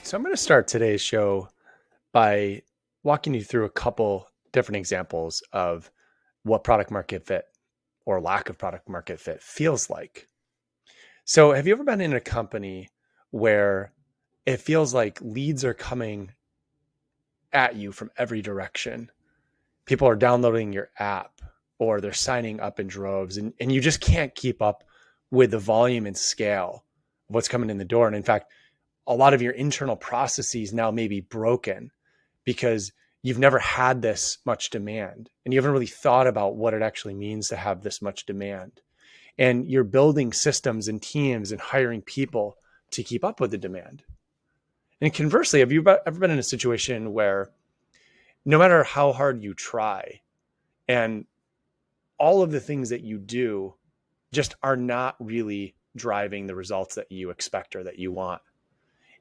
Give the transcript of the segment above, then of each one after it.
So I'm going to start today's show by walking you through a couple different examples of what product market fit or lack of product market fit feels like. So have you ever been in a company where it feels like leads are coming at you from every direction? People are downloading your app or they're signing up in droves and you just can't keep up with the volume and scale of what's coming in the door. And in fact, a lot of your internal processes now may be broken because you've never had this much demand and you haven't really thought about what it actually means to have this much demand. And you're building systems and teams and hiring people to keep up with the demand. And conversely, have you ever been in a situation where no matter how hard you try and all of the things that you do just are not really driving the results that you expect or that you want?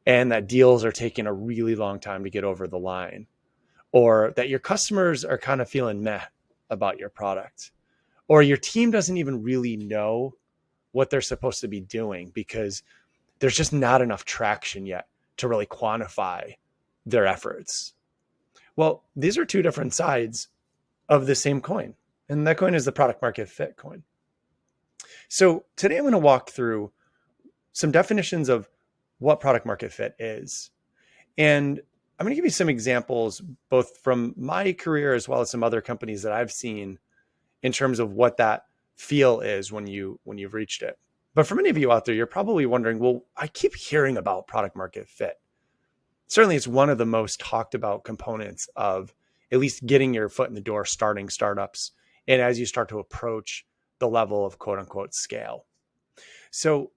And that deals are taking a really long time to get over the line, or that your customers are kind of feeling meh about your product, or your team doesn't even really know what they're supposed to be doing because there's just not enough traction yet to really quantify their efforts. Well, these are two different sides of the same coin. And that coin is the product market fit coin. So today I'm going to walk through some definitions of what product market fit is. And I'm going to give you some examples, both from my career as well as some other companies that I've seen in terms of what that feel is when you've reached it. But for many of you out there, you're probably wondering, well, I keep hearing about product market fit. Certainly it's one of the most talked about components of at least getting your foot in the door, starting startups. And as you start to approach the level of quote unquote scale. So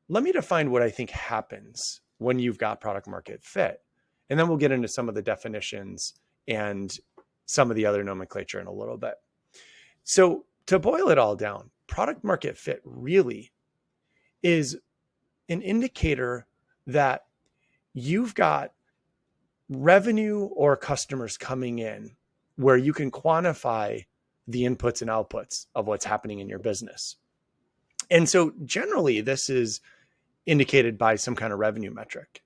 let me define what I think happens when you've got product market fit. And then we'll get into some of the definitions and some of the other nomenclature in a little bit. So to boil it all down, product market fit really is an indicator that you've got revenue or customers coming in where you can quantify the inputs and outputs of what's happening in your business. And so generally this is indicated by some kind of revenue metric.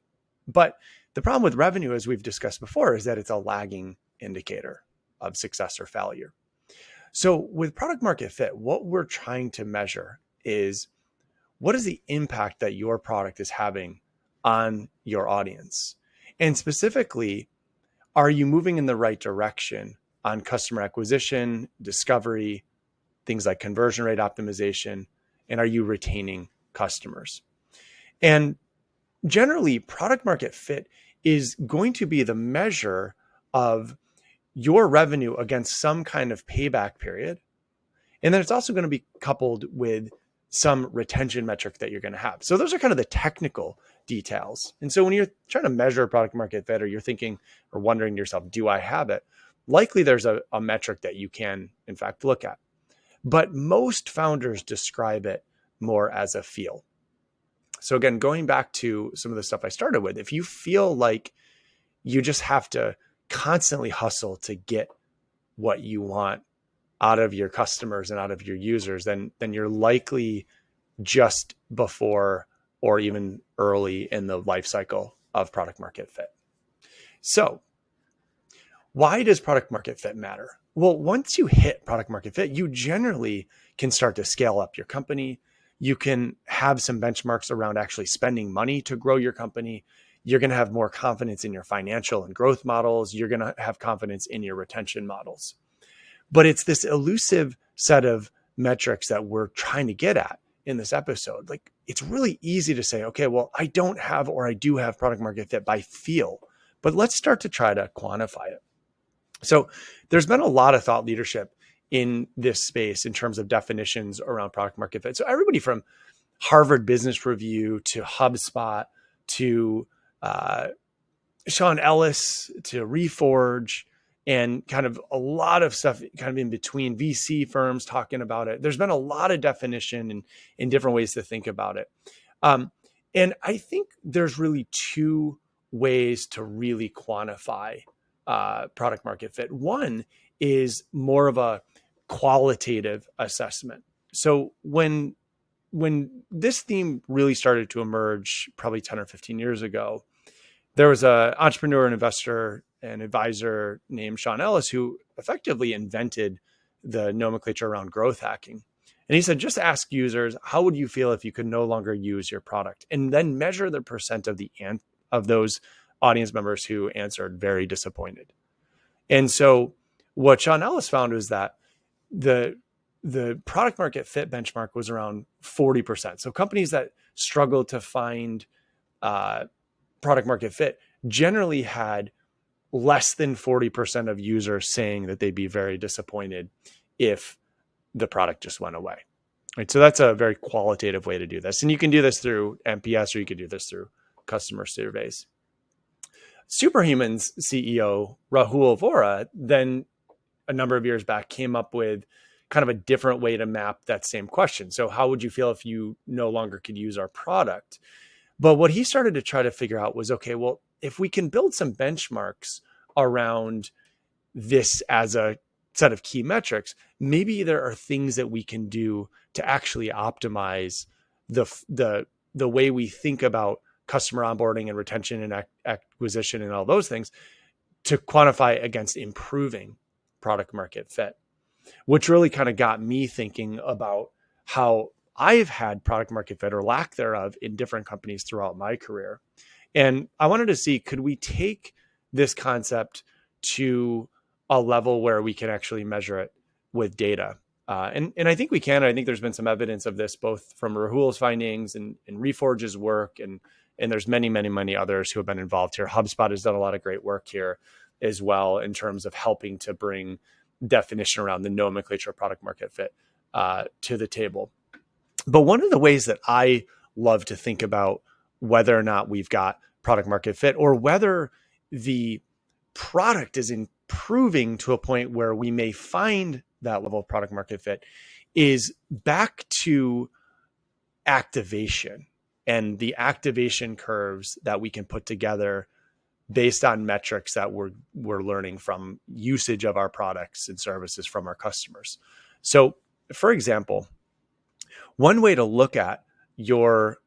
But the problem with revenue, as we've discussed before, is that it's a lagging indicator of success or failure. So with product market fit, what we're trying to measure is what is the impact that your product is having on your audience? And specifically, are you moving in the right direction on customer acquisition, discovery, things like conversion rate optimization, and are you retaining customers? And generally, product market fit is going to be the measure of your revenue against some kind of payback period. And then it's also going to be coupled with some retention metric that you're going to have. So those are kind of the technical details. And so when you're trying to measure product market fit, or you're thinking or wondering to yourself, do I have it? Likely there's a metric that you can, in fact, look at. But most founders describe it more as a feel. So again, going back to some of the stuff I started with, if you feel like you just have to constantly hustle to get what you want out of your customers and out of your users, then you're likely just before or even early in the life cycle of product market fit. So why does product market fit matter? Well, once you hit product market fit, you generally can start to scale up your company. You can have some benchmarks around actually spending money to grow your company. You're going to have more confidence in your financial and growth models. You're going to have confidence in your retention models. But it's this elusive set of metrics that we're trying to get at in this episode. Like, it's really easy to say, okay, well, I don't have, or I do have product market fit by feel, but let's start to try to quantify it. So there's been a lot of thought leadership in this space in terms of definitions around product market fit. So everybody from Harvard Business Review to HubSpot to Sean Ellis to Reforge, and kind of a lot of stuff kind of in between, VC firms talking about it. There's been a lot of definition and in different ways to think about it. And I think there's really two ways to really quantify product market fit. One is more of a qualitative assessment. So when this theme really started to emerge probably 10 or 15 years ago, There was an entrepreneur and investor and advisor named Sean Ellis who effectively invented the nomenclature around growth hacking. And he said, just ask users, how would you feel if you could no longer use your product? And then measure the percent of those audience members who answered very disappointed. And so what Sean Ellis found was that the product market fit benchmark was around 40%. So companies that struggled to find product market fit generally had less than 40% of users saying that they'd be very disappointed if the product just went away. Right. So that's a very qualitative way to do this. And you can do this through NPS, or you could do this through customer surveys. Superhuman's CEO, Rahul Vora, then a number of years back came up with kind of a different way to map that same question. So how would you feel if you no longer could use our product? But what he started to try to figure out was, okay, well, if we can build some benchmarks around this as a set of key metrics, maybe there are things that we can do to actually optimize the way we think about customer onboarding and retention and acquisition and all those things to quantify against improving product market fit, which really kind of got me thinking about how I've had product market fit or lack thereof in different companies throughout my career. And I wanted to see, could we take this concept to a level where we can actually measure it with data? And I think we can. I think there's been some evidence of this, both from Rahul's findings and Reforge's work, and there's many, many, many others who have been involved here. HubSpot has done a lot of great work here as well in terms of helping to bring definition around the nomenclature of product market fit to the table. But one of the ways that I love to think about whether or not we've got product market fit, or whether the product is improving to a point where we may find that level of product market fit, is back to activation and the activation curves that we can put together based on metrics that we're learning from usage of our products and services from our customers. So, for example, one way to look at your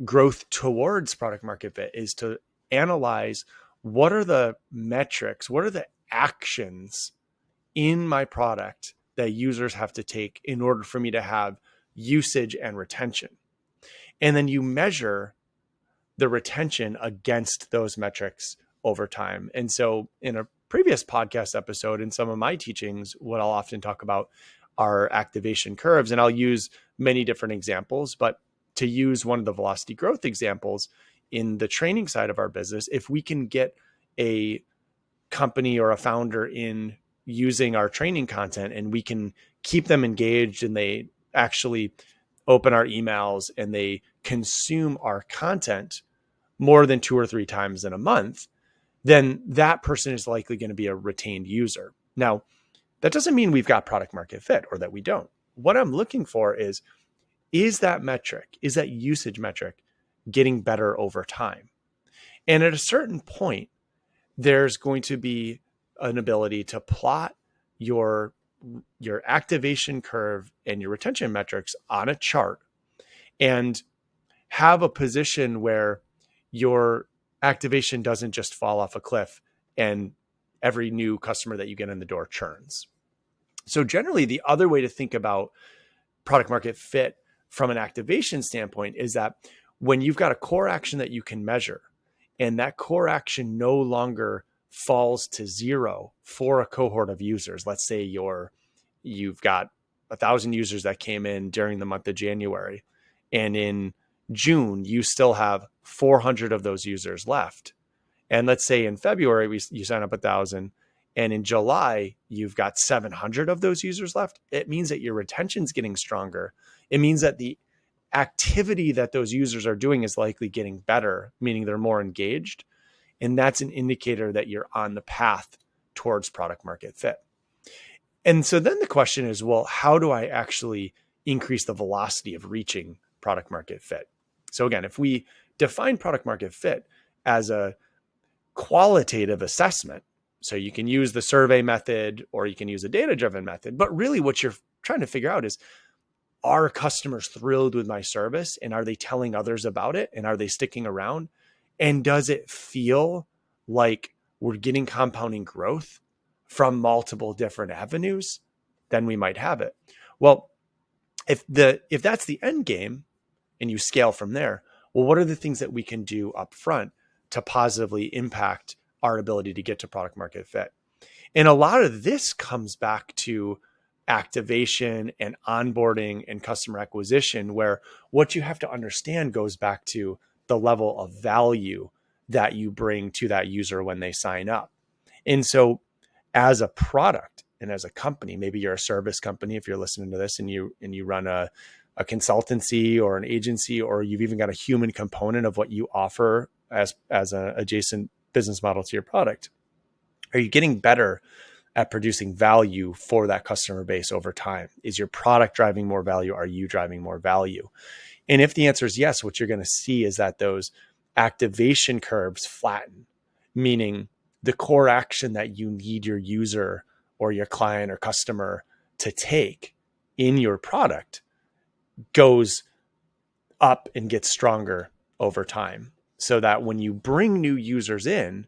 growth towards product market fit is to analyze what are the metrics, what are the actions in my product that users have to take in order for me to have usage and retention. And then you measure the retention against those metrics over time. And so in a previous podcast episode, in some of my teachings, what I'll often talk about are activation curves. And I'll use many different examples, but to use one of the velocity growth examples in the training side of our business, if we can get a company or a founder in using our training content and we can keep them engaged and they actually open our emails and they consume our content more than 2 or 3 times in a month, then that person is likely going to be a retained user. Now, that doesn't mean we've got product market fit or that we don't. What I'm looking for is that metric, is that usage metric getting better over time? And at a certain point, there's going to be an ability to plot your activation curve and your retention metrics on a chart and have a position where your activation doesn't just fall off a cliff and every new customer that you get in the door churns. So generally, the other way to think about product market fit from an activation standpoint is that when you've got a core action that you can measure and that core action no longer falls to 0 for a cohort of users, let's say you've got 1,000 users that came in during the month of January, and in June, you still have 400 of those users left. And let's say in February, you sign up 1,000, and in July, you've got 700 of those users left. It means that your retention's getting stronger. It means that the activity that those users are doing is likely getting better, meaning they're more engaged. And that's an indicator that you're on the path towards product market fit. And so then the question is, well, how do I actually increase the velocity of reaching product market fit? So again, if we define product market fit as a qualitative assessment, so you can use the survey method or you can use a data-driven method, but really what you're trying to figure out is, are customers thrilled with my service and are they telling others about it and are they sticking around? And does it feel like we're getting compounding growth from multiple different avenues? Then we might have it. Well, if that's the end game and you scale from there, well, what are the things that we can do up front to positively impact our ability to get to product market fit? And a lot of this comes back to activation and onboarding and customer acquisition, where what you have to understand goes back to the level of value that you bring to that user when they sign up. And so as a product and as a company, maybe you're a service company, if you're listening to this and you run a consultancy or an agency, or you've even got a human component of what you offer as an adjacent business model to your product. Are you getting better at producing value for that customer base over time? Is your product driving more value? Are you driving more value? And if the answer is yes, what you're going to see is that those activation curves flatten, meaning the core action that you need your user or your client or customer to take in your product goes up and gets stronger over time, so that when you bring new users in,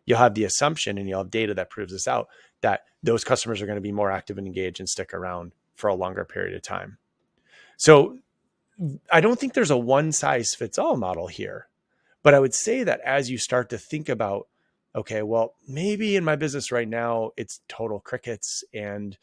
you'll have the assumption, and you'll have data that proves this out, that those customers are going to be more active and engaged and stick around for a longer period of time. So I don't think there's a one size fits all model here, but I would say that as you start to think about, okay, well, maybe in my business right now, it's total crickets and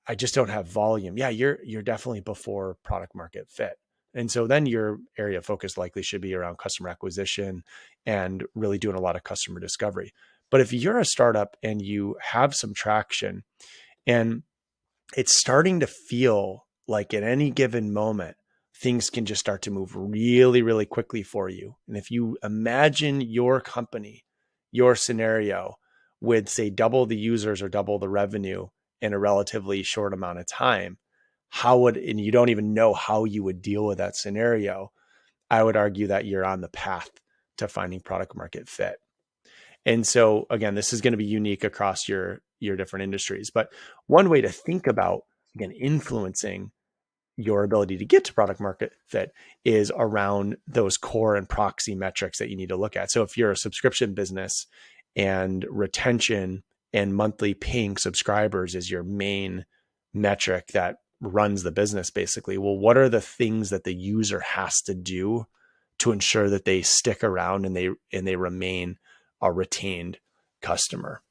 I just don't have volume. Yeah, you're definitely before product market fit. And so then your area of focus likely should be around customer acquisition and really doing a lot of customer discovery. But if you're a startup and you have some traction and it's starting to feel like at any given moment, things can just start to move really, really quickly for you. And if you imagine your company, your scenario with, say, double the users or double the revenue in a relatively short amount of time, and you don't even know how you would deal with that scenario, I would argue that you're on the path to finding product market fit. And so again, this is going to be unique across your different industries. But one way to think about, again, influencing your ability to get to product market fit is around those core and proxy metrics that you need to look at. So if you're a subscription business and retention and monthly paying subscribers is your main metric that runs the business, basically, well, what are the things that the user has to do to ensure that they stick around and they remain a retained customer?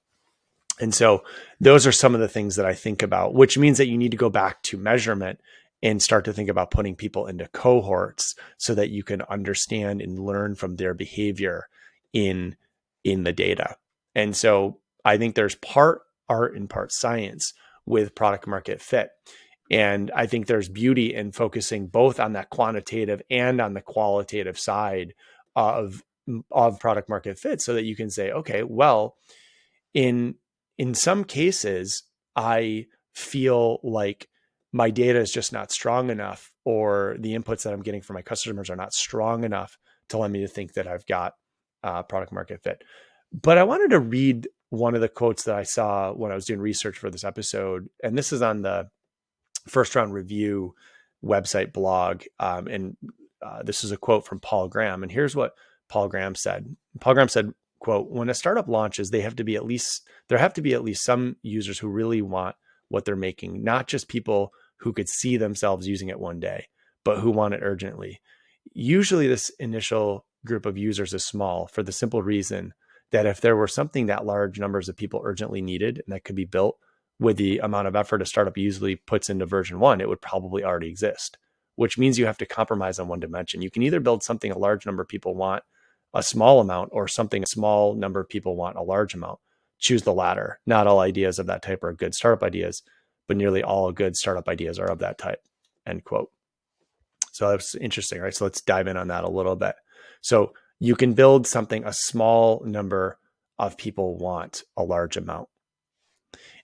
And so those are some of the things that I think about, which means that you need to go back to measurement and start to think about putting people into cohorts so that you can understand and learn from their behavior in the data. And so I think there's part art and part science with product market fit. And I think there's beauty in focusing both on that quantitative and on the qualitative side of product market fit, so that you can say, okay, well, in some cases, I feel like my data is just not strong enough, or the inputs that I'm getting from my customers are not strong enough to let me to think that I've got product market fit. But I wanted to read one of the quotes that I saw when I was doing research for this episode. And this is on the First Round Review website blog. And this is a quote from Paul Graham. And here's what Paul Graham said. Paul Graham said, quote, "When a startup launches, there have to be at least some users who really want what they're making, not just people who could see themselves using it one day, but who want it urgently. Usually this initial group of users is small, for the simple reason that if there were something that large numbers of people urgently needed and that could be built with the amount of effort a startup usually puts into version 1, it would probably already exist, which means you have to compromise on one dimension. You can either build something a large number of people want a small amount, or something a small number of people want a large amount. Choose the latter. Not all ideas of that type are good startup ideas, but nearly all good startup ideas are of that type," end quote. So that's interesting, right? So let's dive in on that a little bit. So you can build something a small number of people want a large amount.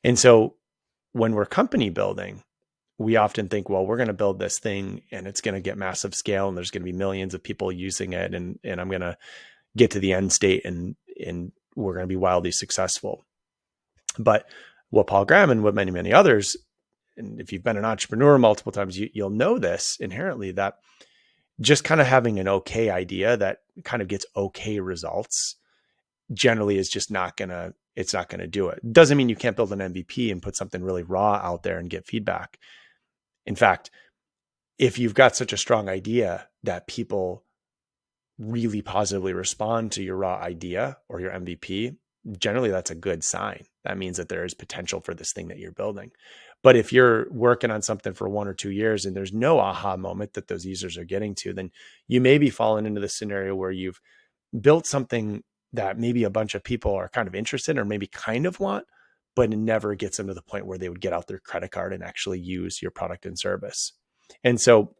And so when we're company building, we often think, well, we're going to build this thing and it's going to get massive scale and there's going to be millions of people using it. And I'm going to get to the end state and we're going to be wildly successful. But what Paul Graham and what many, many others, and if you've been an entrepreneur multiple times, you'll know this inherently, that just kind of having an okay idea that kind of gets okay results generally is just it's not going to do it. Doesn't mean you can't build an MVP and put something really raw out there and get feedback. In fact, if you've got such a strong idea that people really positively respond to your raw idea or your MVP, generally that's a good sign. That means that there is potential for this thing that you're building. But if you're working on something for 1 or 2 years and there's no aha moment that those users are getting to, then you may be falling into the scenario where you've built something that maybe a bunch of people are kind of interested in or maybe kind of want, but it never gets them to the point where they would get out their credit card and actually use your product and service. And so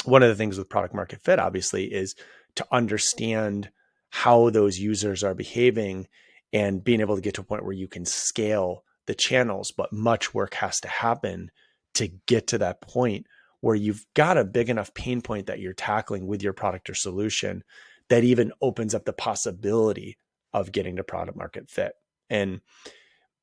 one of the things with product market fit, obviously, is to understand how those users are behaving and being able to get to a point where you can scale the channels, but much work has to happen to get to that point where you've got a big enough pain point that you're tackling with your product or solution that even opens up the possibility of getting to product market fit. And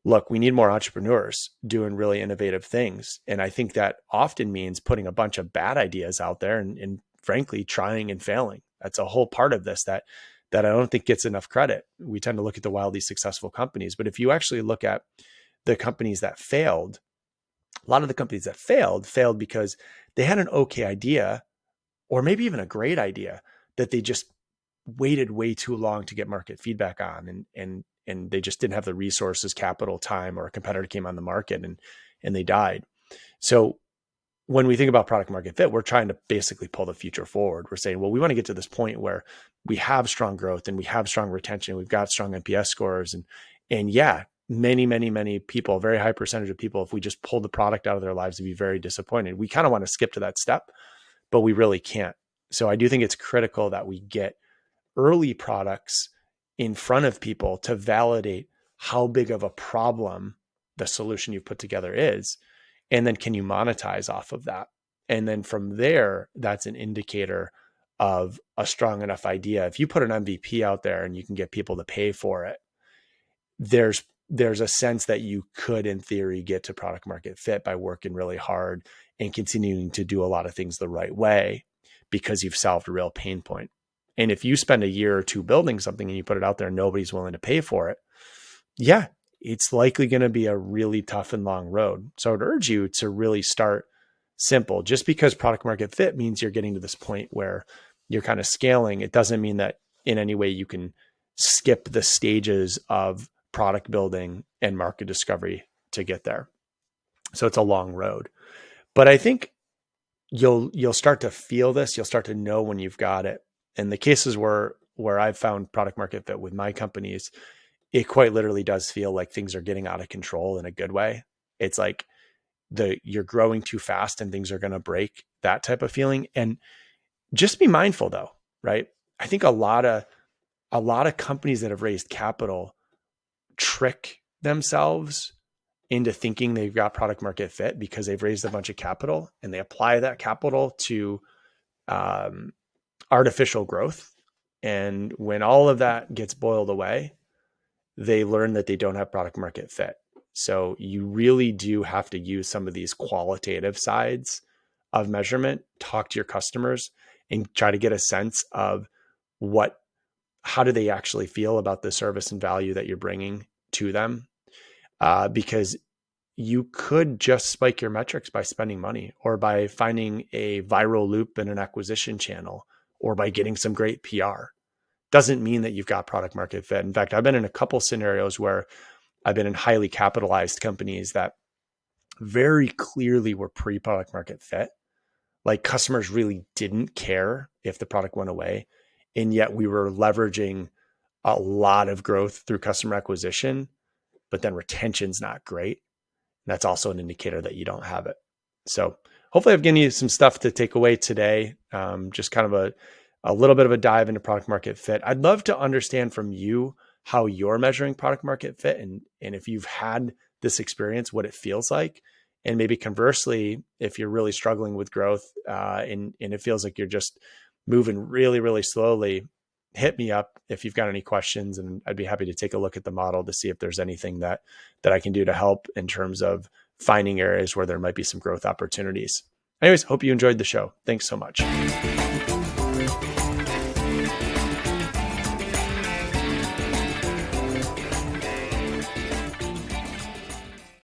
look, we need more entrepreneurs doing really innovative things. And I think that often means putting a bunch of bad ideas out there and frankly, trying and failing. That's a whole part of this that I don't think gets enough credit. We tend to look at the wildly successful companies, but if you actually look at the companies that failed, a lot of the companies that failed because they had an okay idea or maybe even a great idea that they just waited way too long to get market feedback on, and they just didn't have the resources, capital, time, or a competitor came on the market and they died. So when we think about product market fit, we're trying to basically pull the future forward. We're saying, well, we want to get to this point where we have strong growth and we have strong retention. We've got strong NPS scores. And yeah, many people, a very high percentage of people, if we just pull the product out of their lives, would be very disappointed. We kind of want to skip to that step, but we really can't. So I do think it's critical that we get early products in front of people to validate how big of a problem the solution you've put together is. And then can you monetize off of that? And then from there, that's an indicator of a strong enough idea. If you put an MVP out there and you can get people to pay for it, there's a sense that you could, in theory, get to product market fit by working really hard and continuing to do a lot of things the right way because you've solved a real pain point. And if you spend a year or two building something and you put it out there and nobody's willing to pay for it, yeah, it's likely going to be a really tough and long road. So I'd urge you to really start simple. Just because product market fit means you're getting to this point where you're kind of scaling, it doesn't mean that in any way you can skip the stages of product building and market discovery to get there. So it's a long road. But I think you'll start to feel this. You'll start to know when you've got it. And the cases where I've found product market fit with my companies, it quite literally does feel like things are getting out of control in a good way. It's like you're growing too fast and things are going to break, that type of feeling. And just be mindful though, right? I think a lot of companies that have raised capital trick themselves into thinking they've got product market fit because they've raised a bunch of capital and they apply that capital to artificial growth. And when all of that gets boiled away, they learn that they don't have product market fit. So you really do have to use some of these qualitative sides of measurement, talk to your customers and try to get a sense of how do they actually feel about the service and value that you're bringing to them? Because you could just spike your metrics by spending money or by finding a viral loop in an acquisition channel or by getting some great PR. Doesn't mean that you've got product market fit. In fact, I've been in a couple scenarios where I've been in highly capitalized companies that very clearly were pre-product market fit. Like customers really didn't care if the product went away. And yet we were leveraging a lot of growth through customer acquisition, but then retention's not great. And that's also an indicator that you don't have it. So hopefully I've given you some stuff to take away today. Just kind of a little bit of a dive into product market fit. I'd love to understand from you how you're measuring product market fit and if you've had this experience, what it feels like. And maybe conversely, if you're really struggling with growth and it feels like you're just moving really, really slowly, hit me up if you've got any questions, and I'd be happy to take a look at the model to see if there's anything that I can do to help in terms of finding areas where there might be some growth opportunities. Anyways, hope you enjoyed the show. Thanks so much.